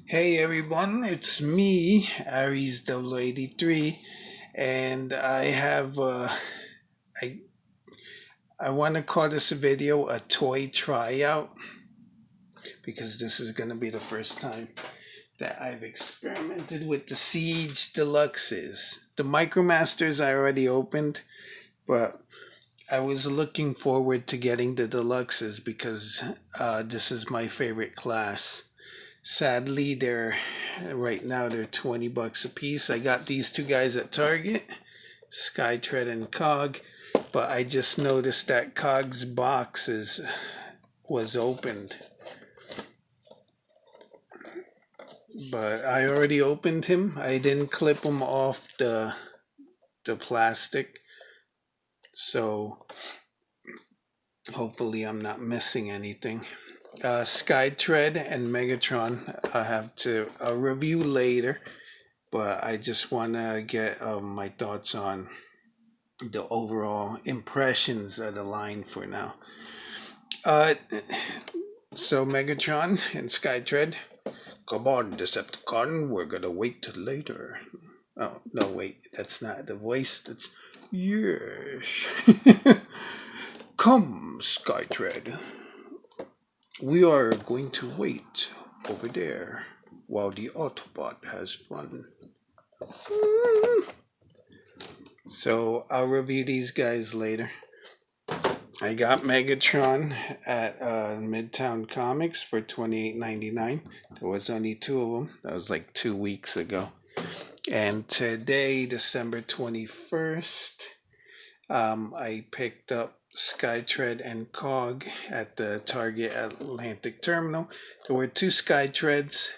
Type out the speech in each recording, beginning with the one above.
Hey everyone, it's me, Aries 83, and I I want to call this video a toy tryout because this is going to be the first time that I've experimented with the Siege Deluxes. The Micromasters I already opened, but I was looking forward to getting the Deluxes because this is my favorite class. Sadly, right now they're $20 a piece. I got these two guys at Target, Skytread and Cog, but I just noticed that Cog's box was opened. But I already opened him. I didn't clip him off the plastic, so hopefully I'm not missing anything. Skytread and Megatron I have to review later, but I just want to get my thoughts on the overall impressions of the line for now. So Megatron and Skytread, come on, Decepticon, we're gonna wait till later. Oh no, wait, that's not the voice. That's yes. Come, Skytread. We are going to wait over there while the Autobot has fun. So I'll review these guys later. I got Megatron at Midtown Comics for $28.99. There was only two of them. That was like 2 weeks ago. And today, December 21st, I picked up Skytread and Cog at the Target Atlantic Terminal. There were 2 Skytreads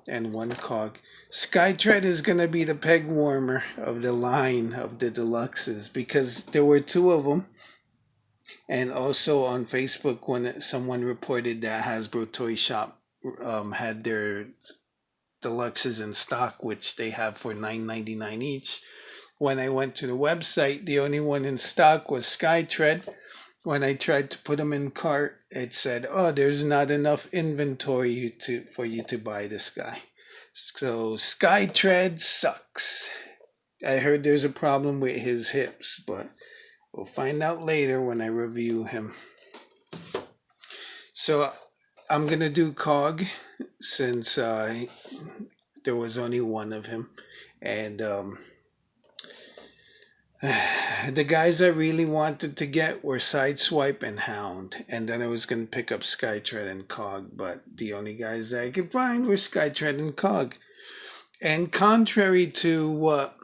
and 1 Cog. Skytread is going to be the peg warmer of the line of the deluxes because there were 2 of them. And also on Facebook, when someone reported that Hasbro Toy Shop had their deluxes in stock, which they have for $9.99 each. When I went to the website, the only one in stock was Skytread. When I tried to put them in cart, it said, "Oh, there's not enough inventory for you to buy this guy." So Skytread sucks. I heard there's a problem with his hips, but we'll find out later when I review him. So I'm gonna do Cog since there was only 1 of him, and the guys I really wanted to get were Sideswipe and Hound, and then I was going to pick up Skytread and Cog, but the only guys I could find were Skytread and Cog. And contrary to what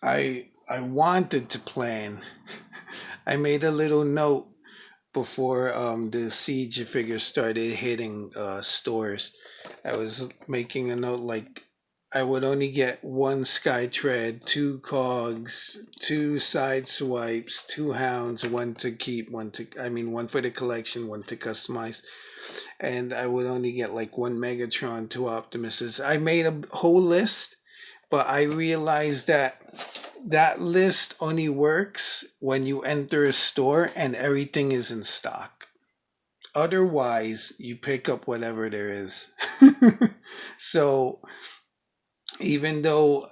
I wanted to plan, I made a little note before the Siege figures started hitting stores. I was making a note like I would only get 1 Skytread, 2 Cogs, 2 Sideswipes, 2 Hounds, 1 to keep, 1 for the collection, 1 to customize. And I would only get like 1 Megatron, 2 Optimuses. I made a whole list, but I realized that list only works when you enter a store and everything is in stock. Otherwise, you pick up whatever there is. So even though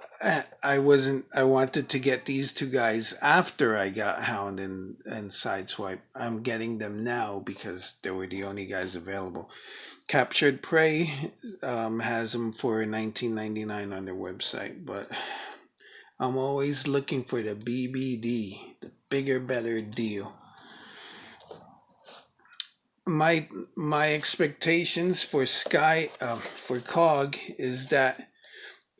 I wanted to get these 2 guys after I got Hound and Sideswipe, I'm getting them now because they were the only guys available. Captured Prey has them for $19.99 on their website, but I'm always looking for the BBD, the bigger, better deal. My expectations for Cog is that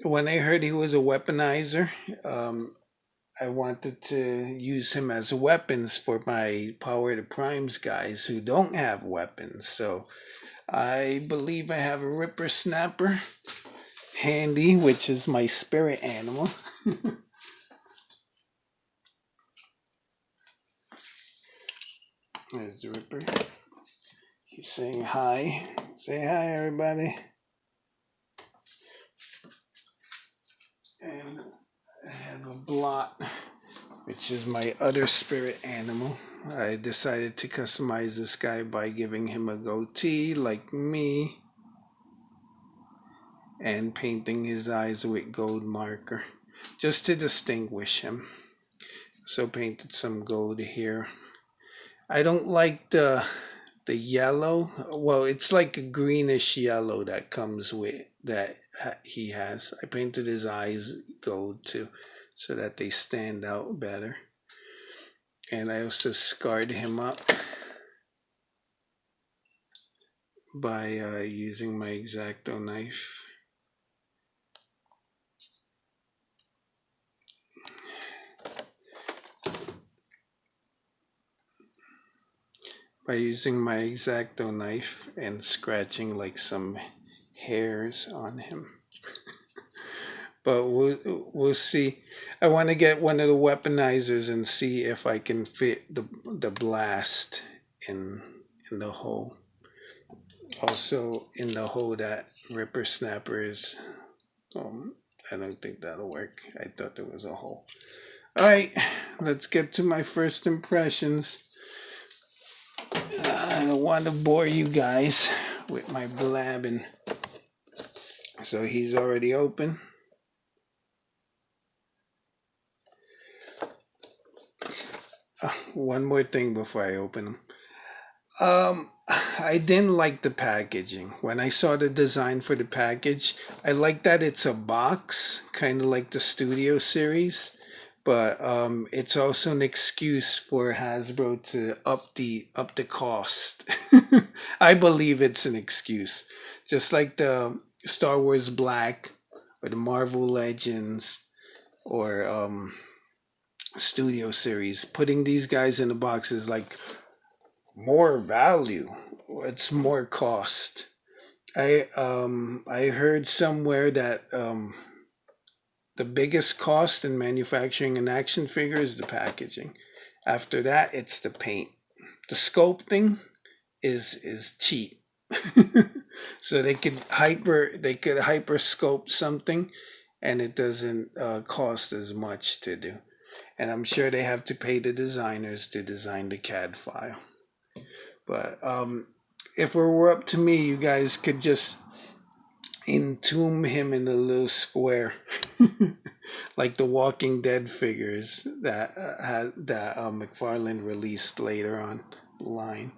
when I heard he was a weaponizer, I wanted to use him as weapons for my Power to Primes guys who don't have weapons. So I believe I have a Ripper Snapper handy, which is my spirit animal. There's the Ripper. He's saying hi. Say hi, everybody. And I have a Blot, which is my other spirit animal. I decided to customize this guy by giving him a goatee like me. and painting his eyes with gold marker just to distinguish him. So painted some gold here. I don't like the yellow. Well, it's like a greenish yellow that comes with that he has. I painted his eyes gold too, so that they stand out better. And I also scarred him up by using my X-Acto knife. By using my X-Acto knife and scratching like some hairs on him. But we'll see. I want to get one of the weaponizers and see if I can fit the blast in the hole. Also in the hole that Ripper Snapper is. I don't think that'll work. I thought there was a hole. Alright, let's get to my first impressions. I don't want to bore you guys with my blabbing. So he's already open. One more thing before I open them. I didn't like the packaging. When I saw the design for the package, I like that it's a box, kind of like the Studio series. But it's also an excuse for Hasbro to up the cost. I believe it's an excuse, just like the Star Wars Black or the Marvel Legends or Studio series. Putting these guys in the box is like more value. It's more cost. I heard somewhere that the biggest cost in manufacturing an action figure is the packaging. After that, it's the paint. The sculpting is cheap. So they could hyper sculpt something, and it doesn't cost as much to do. And I'm sure they have to pay the designers to design the CAD file. But if it were up to me, you guys could just entomb him in a little square, like the Walking Dead figures that McFarlane released later on the line.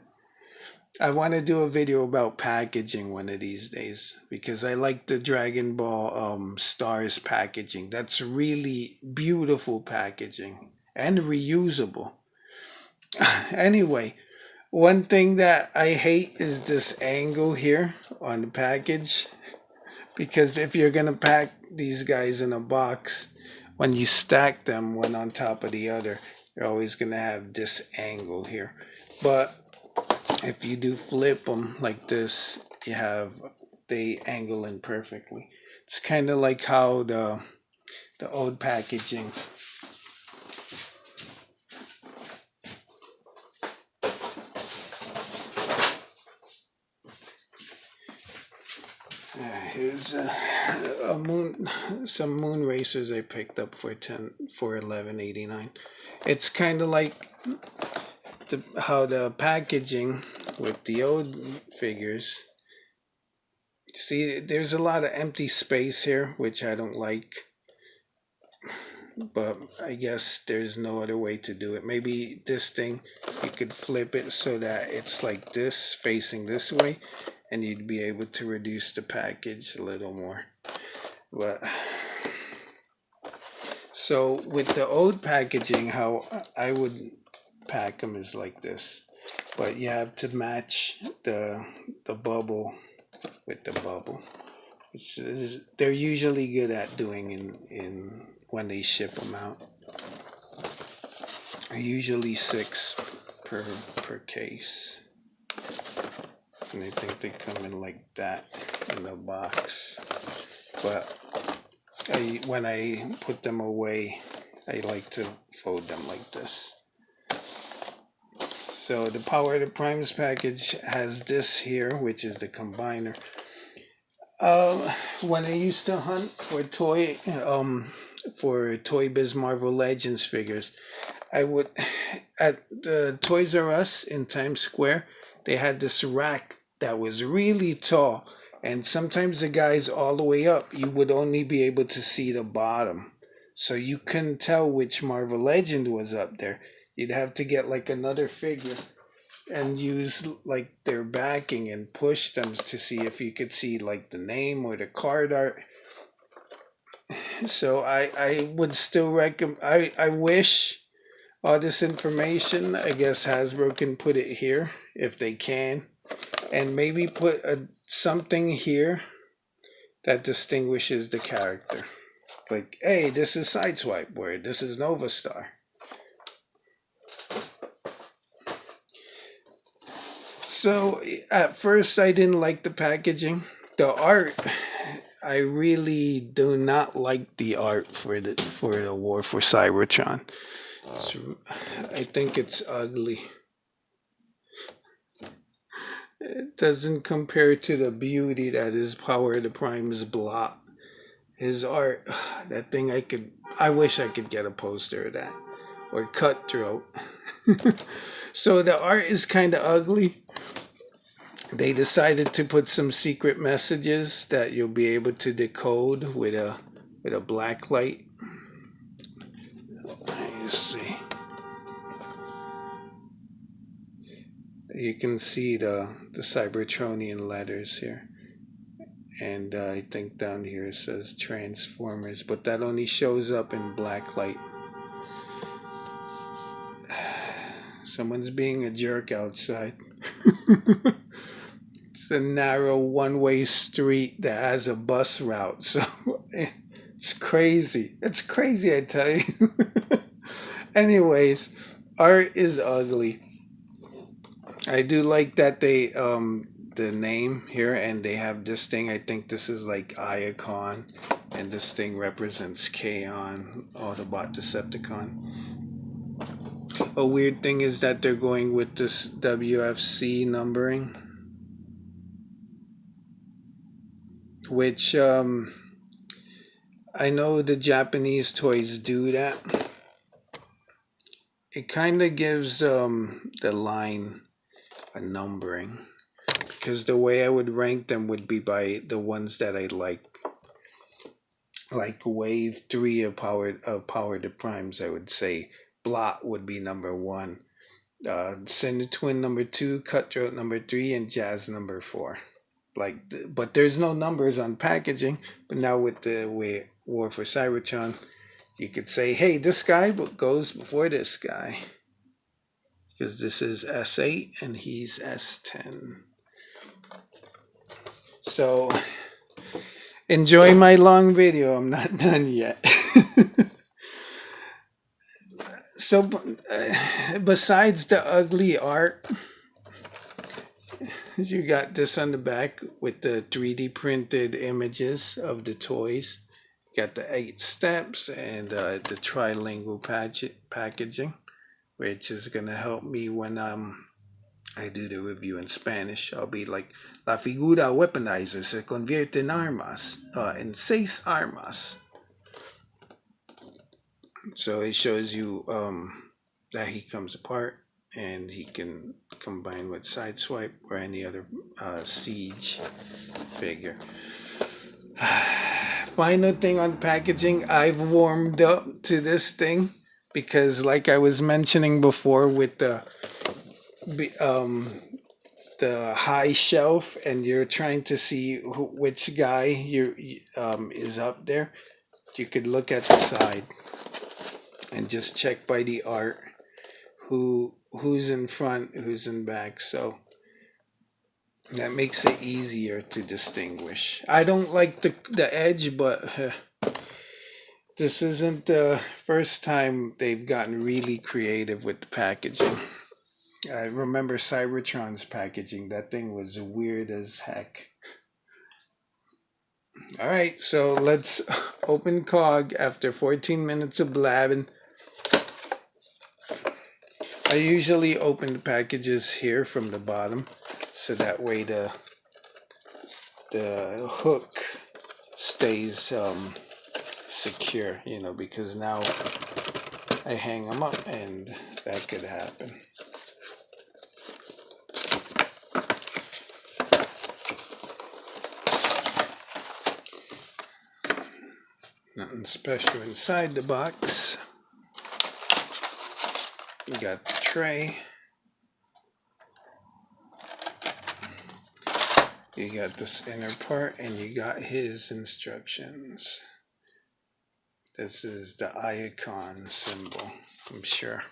I want to do a video about packaging one of these days, because I like the Dragon Ball Stars packaging. That's really beautiful packaging and reusable. Anyway, one thing that I hate is this angle here on the package. Because if you're going to pack these guys in a box, when you stack them one on top of the other, you're always going to have this angle here. But if you do flip them like this, they angle in perfectly. It's kind of like how the old packaging. Here's some moon racers I picked up for $11.89. It's kind of like how the packaging with the old figures. See, there's a lot of empty space here, which I don't like. But I guess there's no other way to do it. Maybe this thing, you could flip it so that it's like this, facing this way, and you'd be able to reduce the package a little more. But so with the old packaging, how I would pack them is like this. But you have to match the bubble with the bubble. They're usually good at doing in when they ship them out. Usually 6 per case. And I think they come in like that in the box. But when I put them away, I like to fold them like this. So the Power of the Primes package has this here, which is the combiner. When I used to hunt for Toy Biz Marvel Legends figures, I would, at the Toys R Us in Times Square, they had this rack that was really tall, And sometimes the guys all the way up, you would only be able to see the bottom. So you couldn't tell which Marvel Legend was up there. You'd have to get like another figure and use like their backing and push them to see if you could see like the name or the card art. So I would still recommend, I wish all this information, I guess Hasbro can put it here if they can. And maybe put something here that distinguishes the character. Like, hey, this is Sideswipe, or this is Nova Star. So at first I didn't like the packaging. The art, I really do not like the art for the War for Cybertron. I think it's ugly. It doesn't compare to the beauty that is Power of the Prime's blot. His art, that thing I wish I could get a poster of that. Or Cutthroat. So the art is kind of ugly. They decided to put some secret messages that you'll be able to decode with a black light. Let's see. You can see the Cybertronian letters here. And I think down here it says Transformers, but that only shows up in black light. Someone's being a jerk outside. It's a narrow one-way street that has a bus route, so it's crazy. It's crazy, I tell you. Anyways, art is ugly. I do like that they the name here, and they have this thing. I think this is like Iacon, and this thing represents Kaon, Autobot Decepticon. A weird thing is that they're going with this WFC numbering, which I know the Japanese toys do that. It kind of gives the line a numbering, because the way I would rank them would be by the ones that I like Wave 3 of Power the Primes. I would say Blot would be number 1, Cinder Twin number 2, Cutthroat number 3, and Jazz number 4. But there's no numbers on packaging. But now with the War for Cybertron, you could say, hey, this guy goes before this guy, because this is S8 and he's S10. So enjoy my long video. I'm not done yet. So besides the ugly art, you got this on the back with the 3D printed images of the toys. You got the 8 steps and the trilingual packaging, which is going to help me when I do the review in Spanish. I'll be like, la figura weaponizer se convierte en armas, en 6 armas. So it shows you that he comes apart, and he can combine with Sideswipe or any other Siege figure. Final thing on packaging, I've warmed up to this thing because, like I was mentioning before, with the high shelf, and you're trying to see which guy is up there, you could look at the side and just check by the art who's in front, who's in back. So that makes it easier to distinguish. I don't like the edge, but this isn't the first time they've gotten really creative with the packaging. I remember Cybertron's packaging. That thing was weird as heck. Alright, so let's open COG after 14 minutes of blabbing. I usually open the packages here from the bottom, so that way the hook stays secure, because now I hang them up and that could happen. Nothing special inside the box. You got the tray. You got this inner part, and you got his instructions. This is the icon symbol, I'm sure.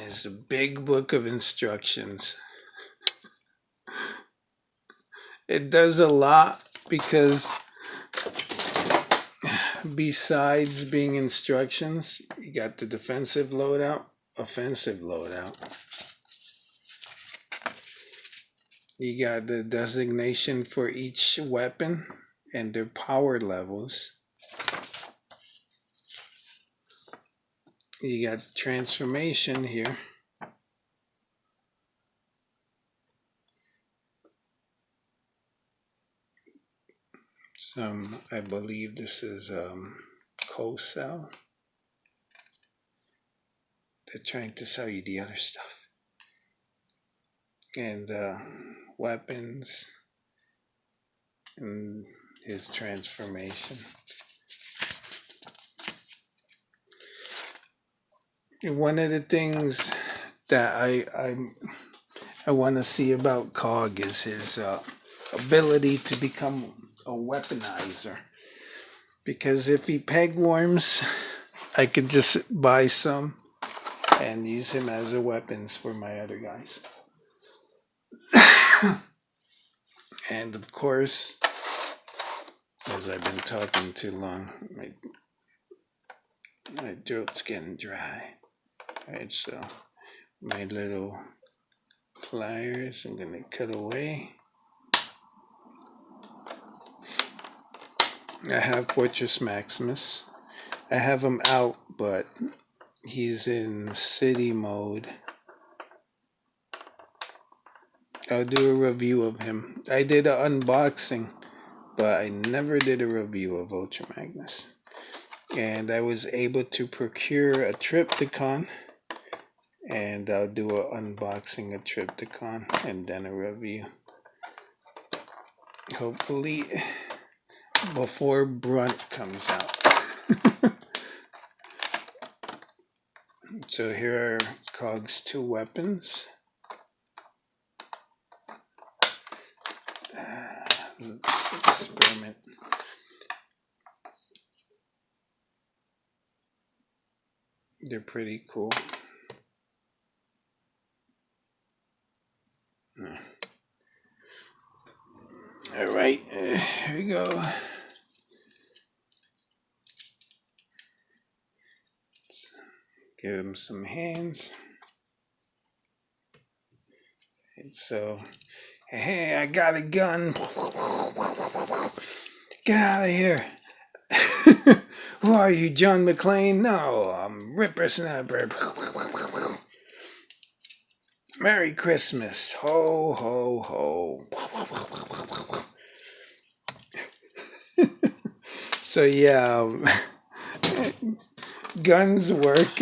It's a big book of instructions. It does a lot because besides being instructions, you got the defensive loadout, offensive loadout. You got the designation for each weapon and their power levels. You got transformation here. I believe this is co-sell. They're trying to sell you the other stuff. And weapons and his transformation. And one of the things that I want to see about Cog is his ability to become a weaponizer. Because if he peg warms, I could just buy some and use him as a weapons for my other guys. And of course, as I've been talking too long, my throat's getting dry. Alright, so my little pliers, I'm gonna cut away. I have Fortress Maximus. I have him out, but he's in city mode. I'll do a review of him. I did an unboxing, but I never did a review of Ultra Magnus. And I was able to procure a Triptychon, and I'll do an unboxing of Triptychon and then a review. Hopefully before Brunt comes out. So here are Cog's two weapons. Let's experiment. They're pretty cool. All right, here we go. Give him some hands. And so, hey, I got a gun. Get out of here. Who are you, John McClane? No, I'm Ripper Snapper. Merry Christmas. Ho, ho, ho. So, yeah, guns work.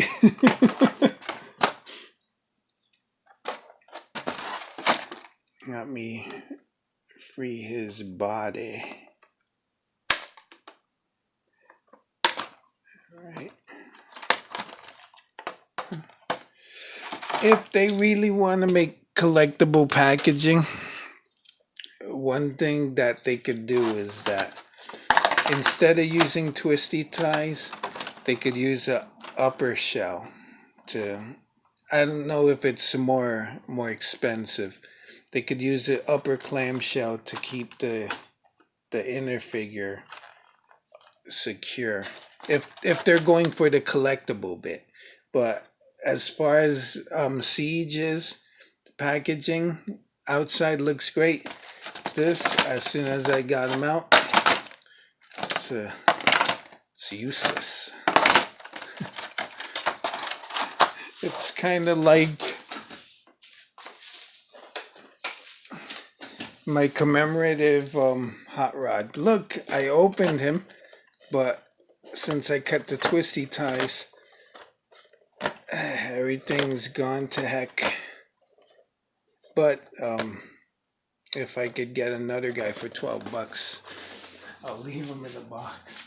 Let me free his body. Right. If they really want to make collectible packaging, one thing that they could do is that instead of using twisty ties, they could use a upper shell to, I don't know if it's more expensive. They could use the upper clamshell to keep the inner figure secure. If they're going for the collectible bit. But as far as Siege is, the packaging outside looks great. This, as soon as I got him out, it's useless. It's kind of like my commemorative hot rod. Look, I opened him, but since I cut the twisty ties, everything's gone to heck. But if I could get another guy for $12, I'll leave them in the box.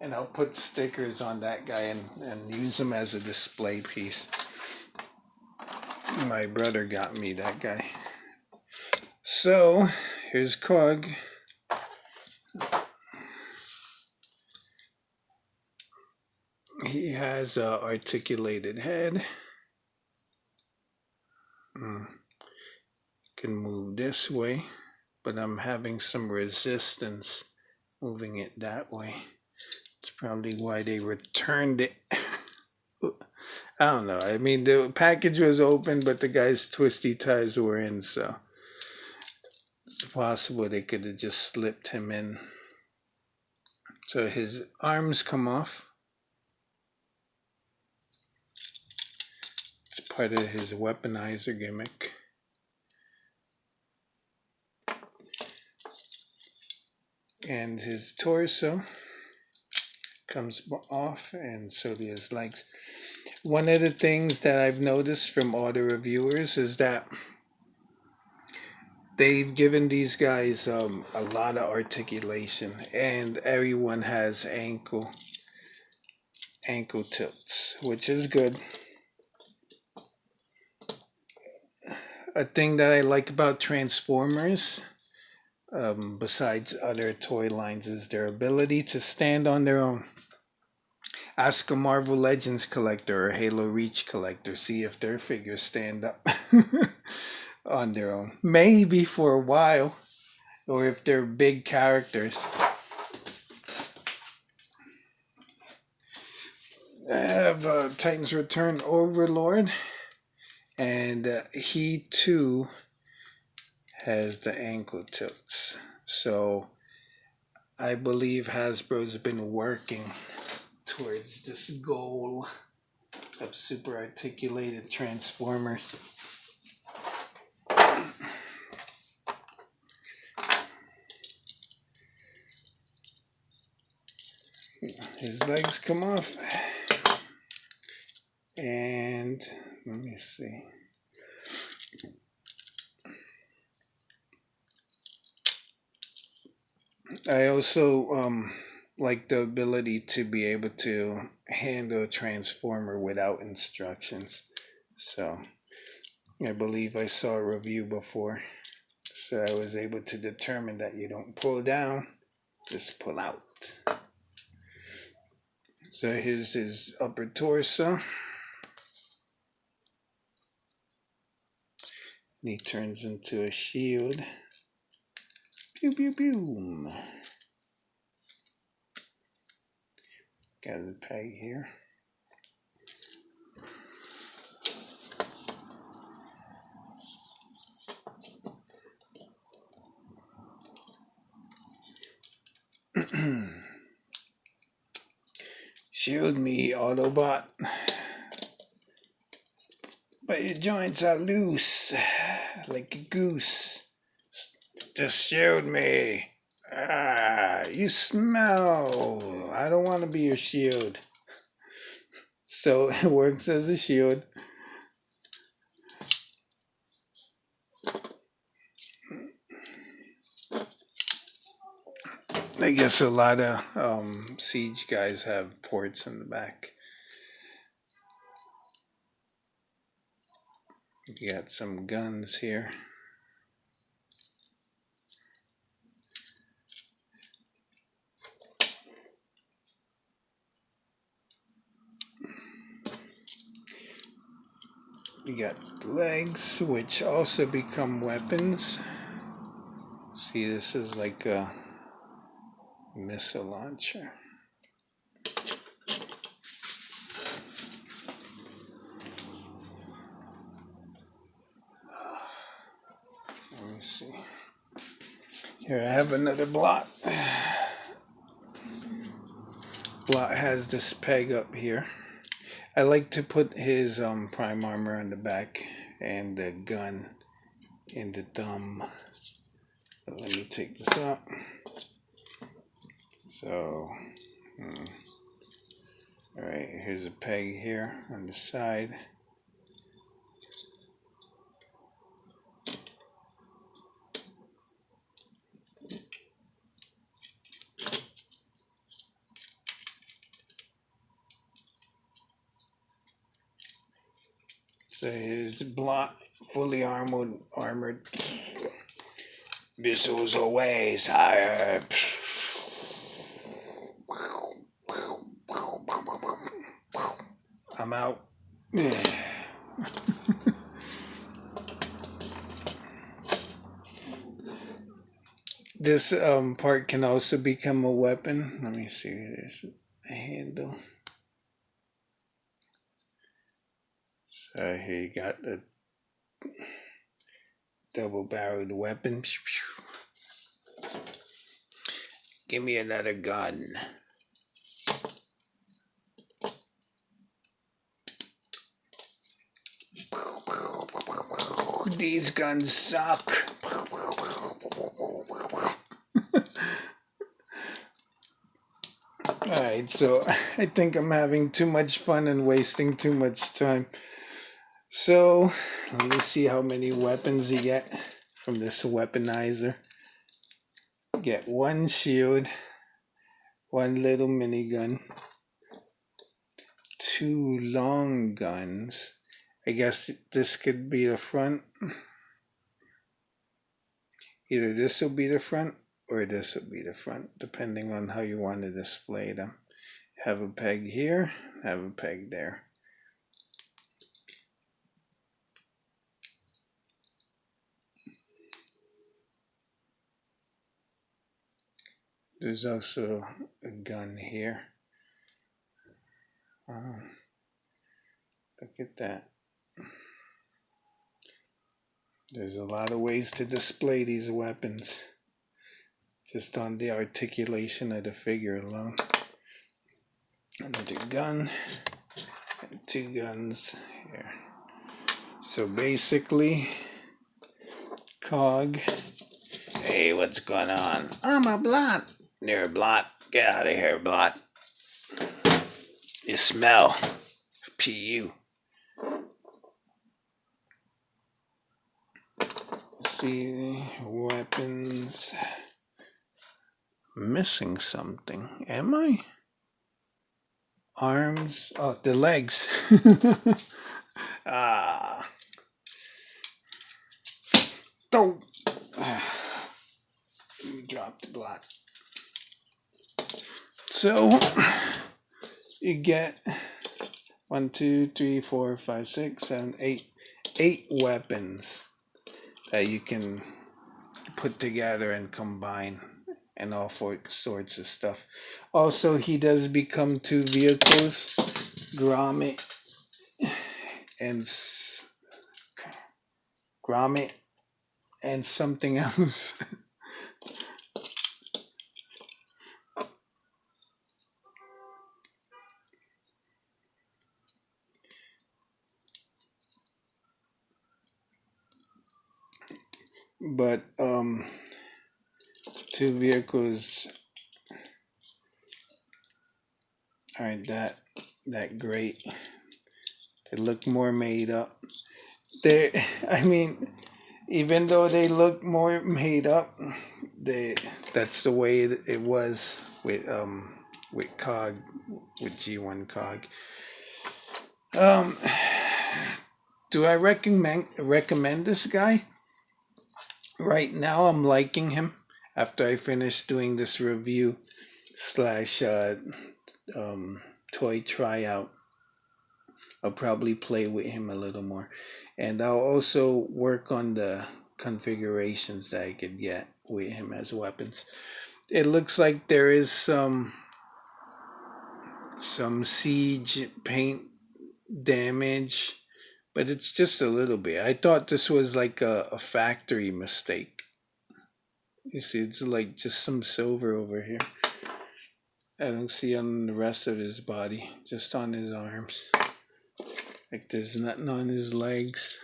And I'll put stickers on that guy and use them as a display piece. My brother got me that guy. So, here's Cog. He has an articulated head. Can move this way, but I'm having some resistance moving it that way. It's probably why they returned it. I don't know. I mean, the package was open, but the guy's twisty ties were in, so it's possible they could have just slipped him in. So his arms come off. It's part of his weaponizer gimmick. And his torso comes off, and so do his legs. One of the things that I've noticed from all the reviewers is that they've given these guys a lot of articulation, and everyone has ankle tilts, which is good. A thing that I like about Transformers, besides other toy lines, is their ability to stand on their own. Ask a Marvel Legends collector or Halo Reach collector, see if their figures stand up on their own. Maybe for a while, or if they're big characters. I have Titans Return Overlord, and he too has the ankle tilts. So I believe Hasbro's been working towards this goal of super articulated Transformers. His legs come off, and let me see. I also like the ability to be able to handle a Transformer without instructions. So I believe I saw a review before, so I was able to determine that you don't pull down, just pull out. So here's his upper torso. And he turns into a shield. Pew pew pew. Got the peg here. Shield me, Autobot. But your joints are loose, like a goose. Just shield me. Ah, you smell. I don't want to be your shield. So it works as a shield. I guess a lot of Siege guys have ports in the back. You got some guns here. You got legs, which also become weapons. See, this is like a missile launcher. Let me see. Here I have another block. Block has this peg up here. I like to put his prime armor on the back and the gun in the thumb. But let me take this out. So, alright, here's a peg here on the side. So here's block, fully armored. Missiles always higher. I'm out. This part can also become a weapon. Let me see. There's a handle. So here you got the double-barreled weapon. Give me another gun. These guns suck. Alright, so I think I'm having too much fun and wasting too much time. So, let me see how many weapons you get from this weaponizer. Get one shield, one little minigun, two long guns. I guess this could be the front. Either this will be the front or this will be the front, depending on how you want to display them. Have a peg here, have a peg there. There's also a gun here. Wow. Look at that. There's a lot of ways to display these weapons, just on the articulation of the figure alone. Another gun, and two guns here. So basically, Cog. Hey, what's going on? I'm a blot. You're a blot. Get out of here, blot. You smell. PU. See, weapons. Missing something. Am I? Arms. Oh, the legs. Don't. Drop the block. So, you get 1, 2, 3, 4, 5, 6, 7, 8 weapons that you can put together and combine, and all sorts of stuff. Also, he does become 2 vehicles, Gromit and something else. But 2 vehicles aren't that great. They look more made up. I mean, even though they look more made up, that's the way it was with Cog, with G1 Cog. Do I recommend this guy? Right now, I'm liking him. After I finish doing this review / toy tryout, I'll probably play with him a little more, and I'll also work on the configurations that I could get with him as weapons. It looks like there is some siege paint damage, but it's just a little bit. I thought this was like a factory mistake. You see, it's like just some silver over here. I don't see on the rest of his body, just on his arms. Like there's nothing on his legs.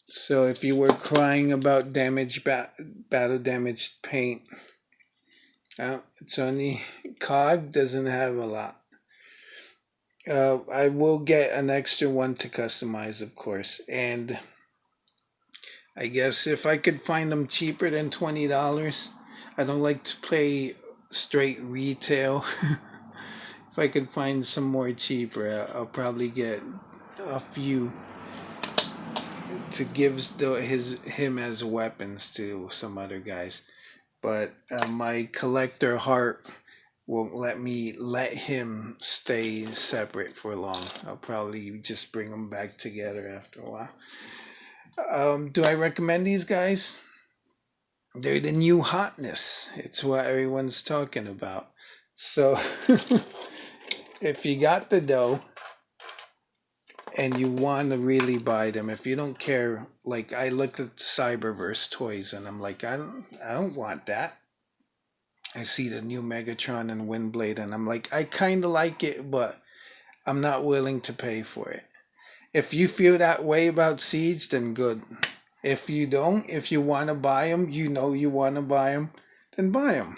So if you were crying about battle damaged paint, it's only Cog doesn't have a lot. I will get an extra one to customize, of course, and I guess if I could find them cheaper than $20, I don't like to pay straight retail. if I could find some more cheaper, I'll probably get a few to give him as weapons to some other guys. But my collector heart won't let me let him stay separate for long. I'll probably just bring them back together after a while. Do I recommend these guys? They're the new hotness. It's what everyone's talking about. So if you got the dough and you want to really buy them, if you don't care, like I look at Cyberverse toys and I'm like, I don't want that. I see the new Megatron and Windblade and I'm like, I kind of like it, but I'm not willing to pay for it. If you feel that way about Siege, then good. If you don't, if you want to buy them, you know you want to buy them, then buy them.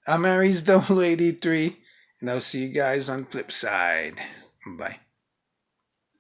I'm Aries 083, and I'll see you guys on flip side. Bye.